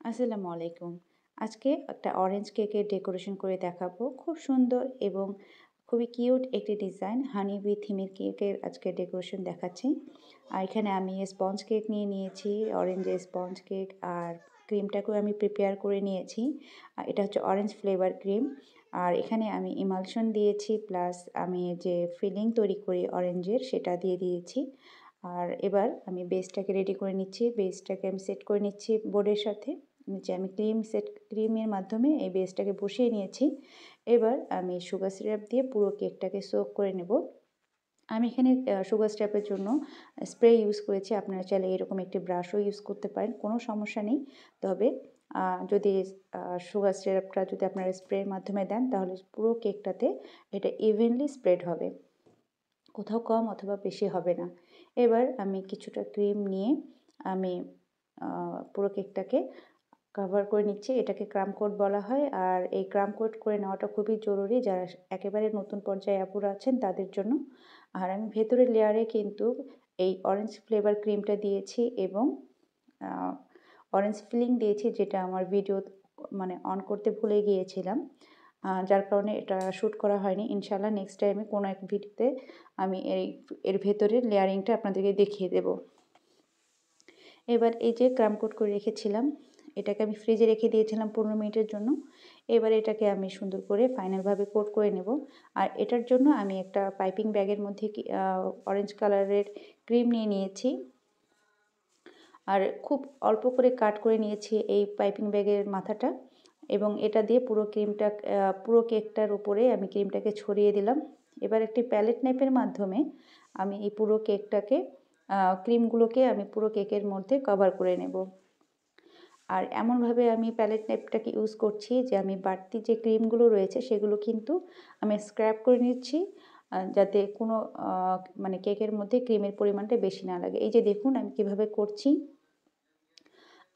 আসসালামু আলাইকুম। আজকে একটা অরেঞ্জ কেকের ডেকোরেশন করে দেখাবো। খুব সুন্দর এবং খুবই কিউট একটি ডিজাইন হানি বি থিমের কেকের আজকে ডেকোরেশন দেখাচ্ছি। আর এখানে আমি স্পঞ্জ কেক নিয়ে নিয়েছি, অরেঞ্জের স্পঞ্জ কেক আর ক্রিমটাকেও আমি প্রিপেয়ার করে নিয়েছি। এটা হচ্ছে অরেঞ্জ ফ্লেভার ক্রিম। আর এখানে আমি ইমালশন দিয়েছি প্লাস আমি যে ফিলিং তৈরি করি অরেঞ্জের সেটা দিয়ে দিয়েছি। আর এবার আমি বেসটাকে রেডি করে নিচ্ছি। বেসটাকে আমি সেট করে নিচ্ছি বোর্ডের সাথে। নিচে আমি ক্রিমের মাধ্যমে এই বেসটাকে বসিয়ে নিয়েছি। এবার আমি সুগার সিরাপ দিয়ে পুরো কেকটাকে সোক করে নেব। আমি এখানে সুগার সিরাপের জন্য স্প্রে ইউজ করেছি। আপনারা চাইলে এরকম একটি ব্রাশও ইউজ করতে পারেন, কোনো সমস্যা নেই। তবে যদি সুগার সিরাপটা যদি আপনারা স্প্রের মাধ্যমে দেন তাহলে পুরো কেকটাতে এটা ইভেনলি স্প্রেড হবে, কোথাও কম অথবা বেশি হবে না। এবার আমি কিছুটা ক্রিম নিয়ে আমি পুরো কেকটাকে কভার করে নিচ্ছি। এটাকে ক্রাম কোট বলা হয়। আর এই ক্রাম কোট করে নেওয়াটা খুবই জরুরি যারা একেবারে নতুন পর্যায়ে আপুরা আছেন তাদের জন্য। আর আমি ভেতরের লেয়ারে কিন্তু এই অরেঞ্জ ফ্লেভার ক্রিমটা দিয়েছি এবং অরেঞ্জ ফিলিং দিয়েছি, যেটা আমার ভিডিও মানে অন করতে ভুলে গিয়েছিলাম, যার কারণে এটা শ্যুট করা হয়নি। ইনশাআল্লাহ নেক্সট টাইমে কোনো এক ভিডিওতে আমি এর ভেতরের লেয়ারিংটা আপনাদেরকে দেখিয়ে দেব। এবার এই যে ক্রাম কোট করে রেখেছিলাম, এটাকে আমি ফ্রিজে রেখে দিয়েছিলাম 15 মিনিটের জন্য। এবার এটাকে আমি সুন্দর করে ফাইনালভাবে কোট করে নেব। আর এটার জন্য আমি একটা পাইপিং ব্যাগের মধ্যে অরেঞ্জ কালারের ক্রিম নিয়ে নিয়েছি। আর খুব অল্প করে কাট করে নিয়েছি এই পাইপিং ব্যাগের মাথাটা, এবং এটা দিয়ে পুরো কেকটার উপরে আমি ক্রিমটাকে ছড়িয়ে দিলাম। এবার একটি প্যালেট নাইফের মাধ্যমে আমি এই পুরো কেকটাকে ক্রিমগুলোকে আমি পুরো কেকের মধ্যে কভার করে নেব। আর এমনভাবে আমি প্যালেট নাইফটাকে ইউজ করছি যে আমি বাড়তি যে ক্রিমগুলো রয়েছে সেগুলো কিন্তু আমি স্ক্র্যাপ করে নিচ্ছি, যাতে কোনো মানে কেকের মধ্যে ক্রিমের পরিমাণটা বেশি না লাগে। এই যে দেখুন আমি কিভাবে করছি।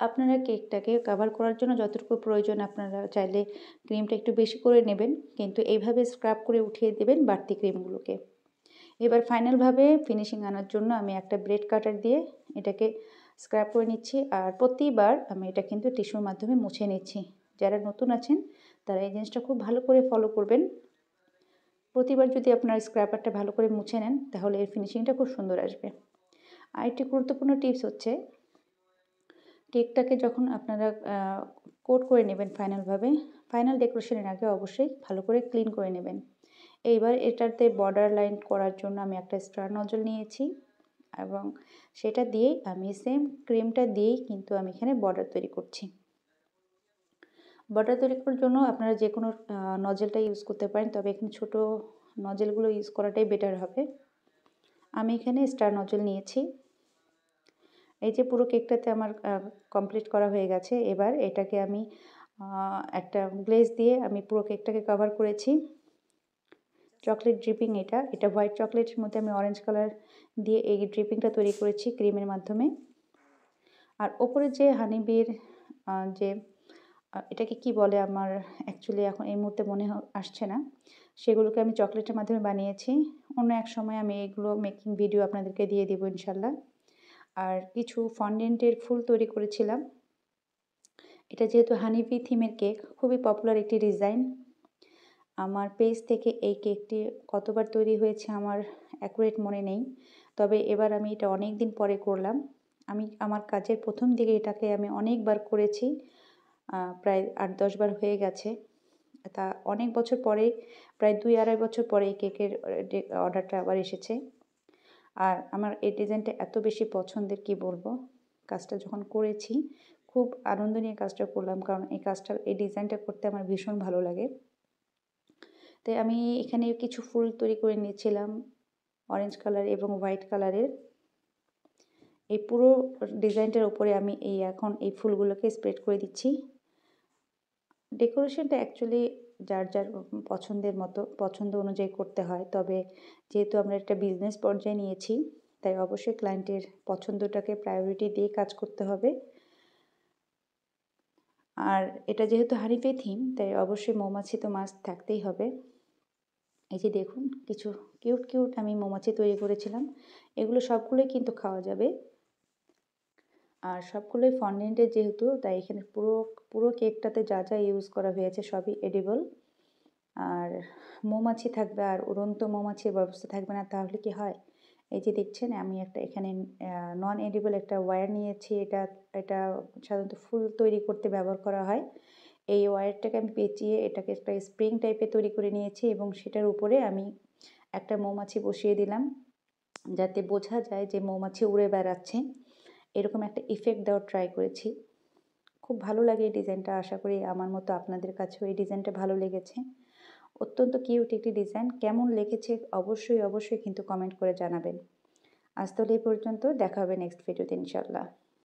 আপনারা কেকটাকে কভার করার জন্য যতটুকু প্রয়োজন আপনারা চাইলে ক্রিমটা একটু বেশি করে নেবেন, কিন্তু এইভাবে স্ক্রাব করে উঠিয়ে দেবেন বাড়তি ক্রিমগুলোকে। এবার ফাইনালভাবে ফিনিশিং আনার জন্য আমি একটা ব্রেড কাটার দিয়ে এটাকে স্ক্রাব করে নিচ্ছি। আর প্রতিবার আমি এটা কিন্তু টিস্যুর মাধ্যমে মুছে নিচ্ছি। যারা নতুন আছেন তারা এই জিনিসটা খুব ভালো করে ফলো করবেন। প্রতিবার যদি আপনার স্ক্র্যাপারটা ভালো করে মুছে নেন তাহলে এর ফিনিশিংটা খুব সুন্দর আসবে। আরেকটি গুরুত্বপূর্ণ টিপস হচ্ছে, কেকটাকে যখন আপনারা কোট করে নেবেন ফাইনাল ডেকোরেশনের আগে অবশ্যই ভালো করে ক্লিন করে নেবেন। এইবার এটাতে বর্ডার লাইন করার জন্য আমি একটা স্টার নজল নিয়েছি এবং সেটা দিয়েই আমি সেম ক্রিমটা দিয়েই কিন্তু আমি এখানে বর্ডার তৈরি করছি। বর্ডার তৈরি করার জন্য আপনারা যে কোনো নজেলটা ইউজ করতে পারেন, তবে এখানে ছোটো নজেলগুলো ইউজ করাটাই বেটার হবে। আমি এখানে স্টার নজল নিয়েছি। এই যে পুরো কেকটাতে আমার কমপ্লিট করা হয়ে গেছে। এবার এটাকে আমি একটা গ্লেজ দিয়ে আমি পুরো কেকটাকে কভার করেছি। চকলেট ড্রিপিং, এটা হোয়াইট চকলেটের মধ্যে আমি অরেঞ্জ কালার দিয়ে এই ড্রিপিংটা তৈরি করেছি ক্রিমের মাধ্যমে। আর ওপরে যে হানিবির যে এটাকে কি বলে আমার অ্যাকচুয়ালি এখন এই মুহূর্তে মনে আসছে না, সেগুলোকে আমি চকলেটের মাধ্যমে বানিয়েছি। অন্য এক সময় আমি এগুলো মেকিং ভিডিও আপনাদেরকে দিয়ে দেবো ইনশাল্লাহ। আর কিছু ফন্ডেন্টের ফুল তৈরি করেছিলাম। এটা যেহেতু হানিবি থিমের কেক, খুবই পপুলার একটি ডিজাইন। আমার পেজ থেকে এই কেকটি কতবার তৈরি হয়েছে আমার অ্যাকুরেট মনে নেই, তবে এবার আমি এটা অনেক দিন পরে করলাম। আমি আমার কাজের প্রথম দিকে এটাকে আমি অনেকবার করেছি, প্রায় 8-10 বার হয়ে গেছে। তা অনেক বছর পরে, প্রায় 2-2.5 বছর পরে এই কেকের অর্ডারটা আবার এসেছে। আর আমার এই ডিজাইনটা এত বেশি পছন্দের কি বলবো। কাজটা যখন করেছি খুব আনন্দ নিয়ে কাজটা করলাম, কারণ এই ডিজাইনটা করতে আমার ভীষণ ভালো লাগে। তাই আমি এখানে কিছু ফুল তৈরি করে নিয়েছিলাম অরেঞ্জ কালার এবং হোয়াইট কালারের। এই পুরো ডিজাইনটার উপরে আমি এখন এই ফুলগুলোকে স্প্রেড করে দিচ্ছি। ডেকোরেশনটা অ্যাকচুয়ালি যার যার পছন্দ অনুযায়ী করতে হয়, তবে যেহেতু আমরা একটা বিজনেস পর্যায়ে নিয়েছি তাই অবশ্যই ক্লায়েন্টের পছন্দটাকে প্রায়োরিটি দিয়ে কাজ করতে হবে। আর এটা যেহেতু হানিফি থিম তাই অবশ্যই মৌমাছি তো মাস্ট থাকতেই হবে। এই যে দেখুন কিছু কিউট আমি মৌমাছি তৈরি করেছিলাম। এগুলো সবগুলোই কিন্তু খাওয়া যাবে। আর সবগুলোই ফন্ডেন্টের যেহেতু, তাই এখানে পুরো পুরো কেকটাতে যা যা ইউজ করা হয়েছে সবই এডিবল। আর মৌমাছি থাকবে, আর উড়ন্ত মৌমাছির ব্যবস্থা থাকবে না, তাহলে কি হয়? এই যে দেখছেন আমি একটা এখানে নন এডিবল একটা ওয়্যার নিয়েছি। এটা এটা সাধারণত ফুল তৈরি করতে ব্যবহার করা হয়। এই ওয়্যারটাকে আমি পেঁচিয়ে এটাকে একটা স্প্রিং টাইপের তৈরি করে নিয়েছি এবং সেটার উপরে আমি একটা মৌমাছি বসিয়ে দিলাম, যাতে বোঝা যায় যে মৌমাছি উড়ে বেড়াচ্ছে। এরকম একটা ইফেক্ট দেওয়ার ট্রাই করেছি। খুব ভালো লাগে এই ডিজাইনটা। আশা করি আমার মতো আপনাদের কাছেও এই ডিজাইনটা ভালো লেগেছে। অত্যন্ত কিউট একটি ডিজাইন। কেমন লেগেছে অবশ্যই কিন্তু কমেন্ট করে জানাবেন। আজ তাহলে এই পর্যন্ত। দেখা হবে নেক্সট ভিডিওতে ইনশাআল্লাহ।